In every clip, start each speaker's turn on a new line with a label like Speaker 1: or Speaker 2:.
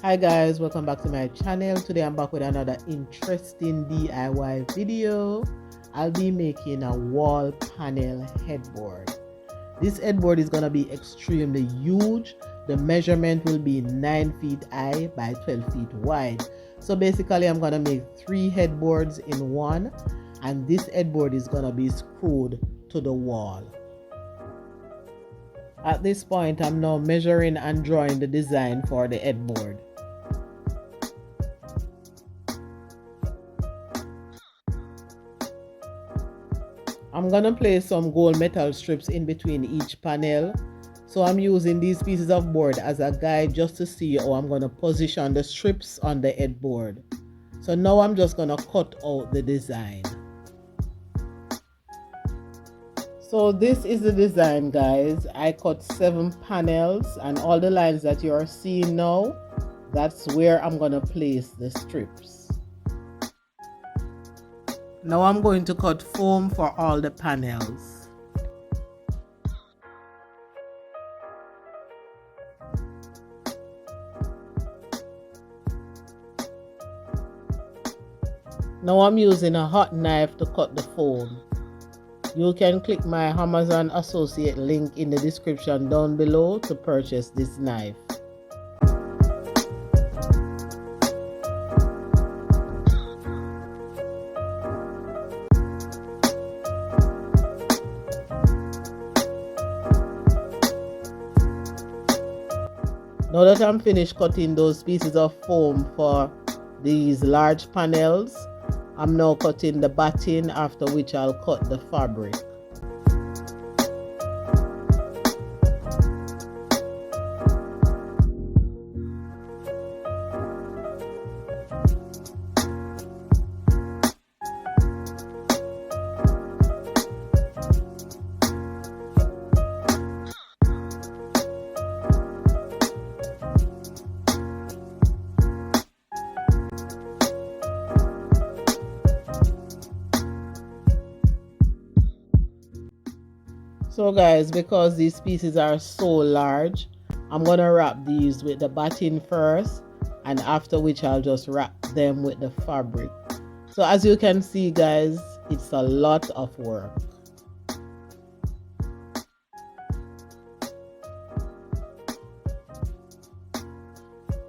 Speaker 1: Hi guys, welcome back to my channel. Today I'm back with another interesting DIY video. I'll be making a wall panel headboard. This headboard is gonna be extremely huge. The measurement will be 9 feet high by 12 feet wide. So basically I'm gonna make 3 headboards in one, and this headboard is gonna be screwed to the wall. At this point I'm now measuring and drawing the design for the headboard. I'm gonna place some gold metal strips in between each panel. So I'm using these pieces of board as a guide just to see how I'm gonna position the strips on the headboard. So now I'm just gonna cut out the design. So this is the design, guys. I cut 7 panels, and all the lines that you are seeing now, that's where I'm gonna place the strips. Now I'm going to cut foam for all the panels. Now I'm using a hot knife to cut the foam. You can click my Amazon associate link in the description down below to purchase this knife. Now that I'm finished cutting those pieces of foam for these large panels, I'm now cutting the batting, after which I'll cut the fabric. So guys, because these pieces are so large, I'm gonna wrap these with the batting first, and after which I'll just wrap them with the fabric. So as you can see guys, it's a lot of work.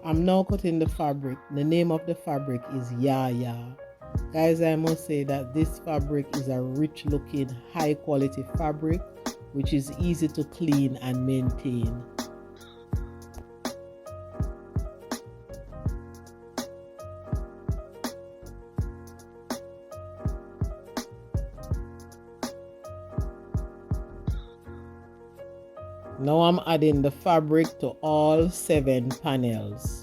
Speaker 1: I'm now cutting the fabric. The name of the fabric is Yaya. Guys, I must say that this fabric is a rich looking, high quality fabric which is easy to clean and maintain. Now I'm adding the fabric to all 7 panels.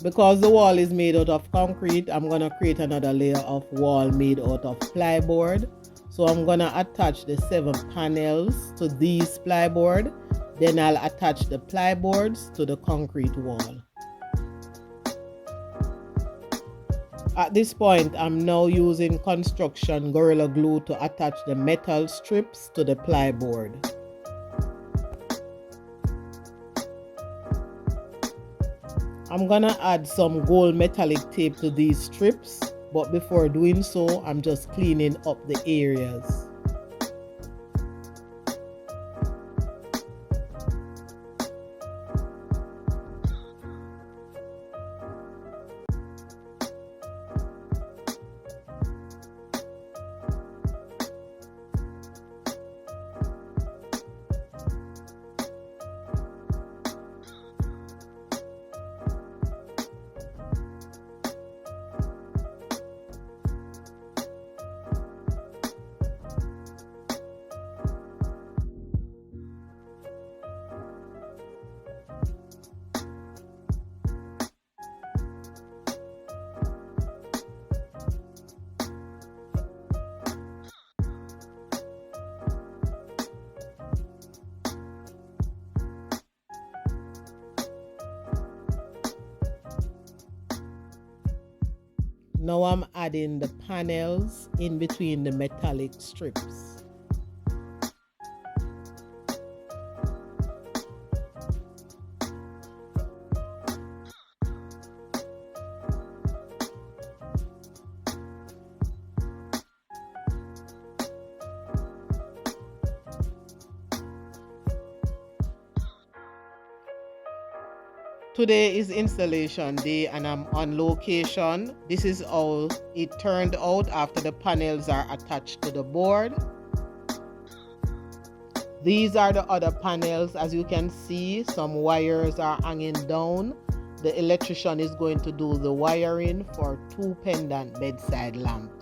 Speaker 1: Because the wall is made out of concrete, I'm going to create another layer of wall made out of plyboard. So I'm going to attach the 7 panels to these plyboard. Then I'll attach the plyboards to the concrete wall. At this point, I'm now using construction Gorilla Glue to attach the metal strips to the plyboard. I'm gonna add some gold metallic tape to these strips, but before doing so, I'm just cleaning up the areas. Now I'm adding the panels in between the metallic strips. Today is installation day and I'm on location. This is how it turned out after the panels are attached to the board. These are the other panels. As you can see, some wires are hanging down. The electrician is going to do the wiring for 2 pendant bedside lamps.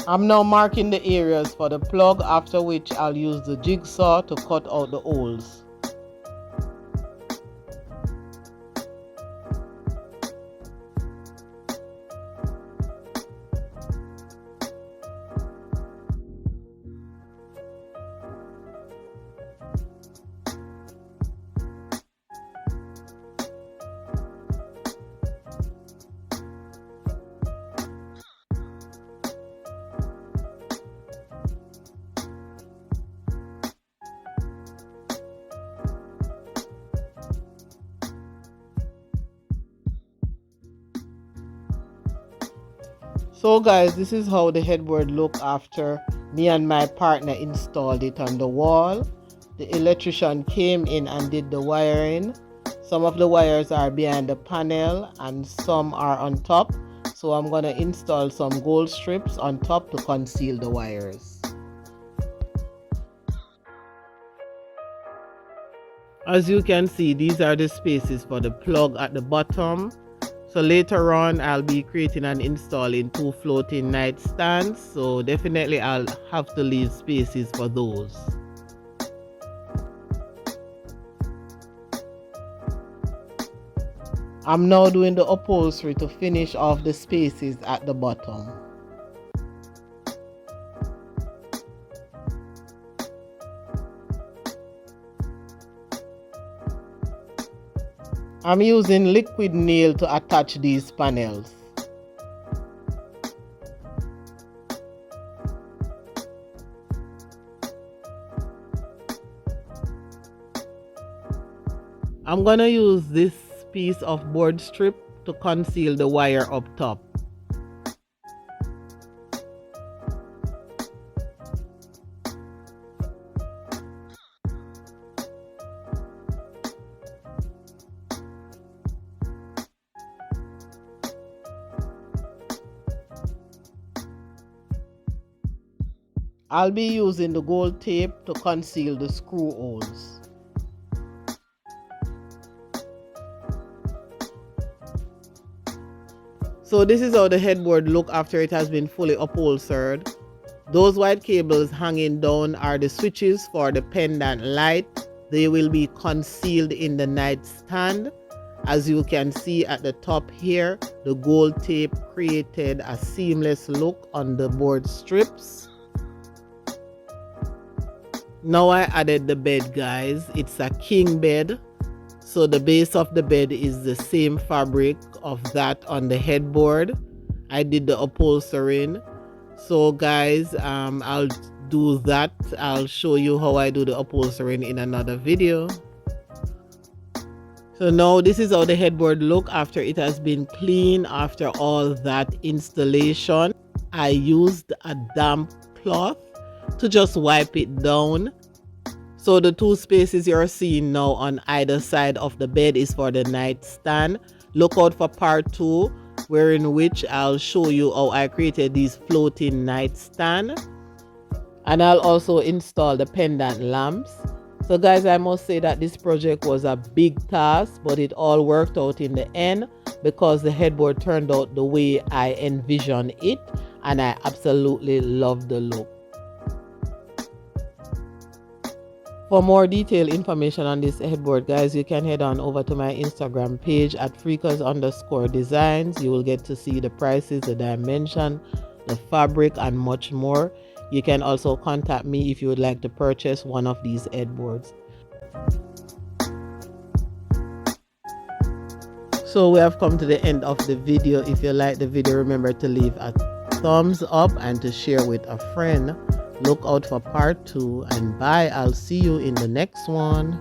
Speaker 1: I'm now marking the areas for the plug, after which I'll use the jigsaw to cut out the holes. So guys, this is how the headboard looked after me and my partner installed it on the wall. The electrician came in and did the wiring. Some of the wires are behind the panel and some are on top. So I'm going to install some gold strips on top to conceal the wires. As you can see, these are the spaces for the plug at the bottom. So later on, I'll be creating and installing 2 floating nightstands. So definitely I'll have to leave spaces for those. I'm now doing the upholstery to finish off the spaces at the bottom. I'm using liquid nail to attach these panels. I'm gonna use this piece of board strip to conceal the wire up top. I'll be using the gold tape to conceal the screw holes. So this is how the headboard look after it has been fully upholstered. Those white cables hanging down are the switches for the pendant light. They will be concealed in the nightstand. As you can see at the top here, the gold tape created a seamless look on the board strips. Now I added the bed, guys. It's a king bed. So the base of the bed is the same fabric of that on the headboard. I did the upholstering. So guys, I'll do that. I'll show you how I do the upholstering in another video. So now this is how the headboard look after it has been cleaned after all that installation. I used a damp cloth to just wipe it down. So the 2 spaces you're seeing now on either side of the bed is for the nightstand. Look out for part 2, wherein which I'll show you how I created these floating nightstand. And I'll also install the pendant lamps. So guys, I must say that this project was a big task, but it all worked out in the end because the headboard turned out the way I envisioned it, and I absolutely love the look. For more detailed information on this headboard, guys, you can head on over to my Instagram page at freakers_designs. You will get to see the prices, the dimension, the fabric, and much more. You can also contact me if you would like to purchase one of these headboards. So we have come to the end of the video. If you like the video, remember to leave a thumbs up and to share with a friend. Look out for part 2, and bye. I'll see you in the next one.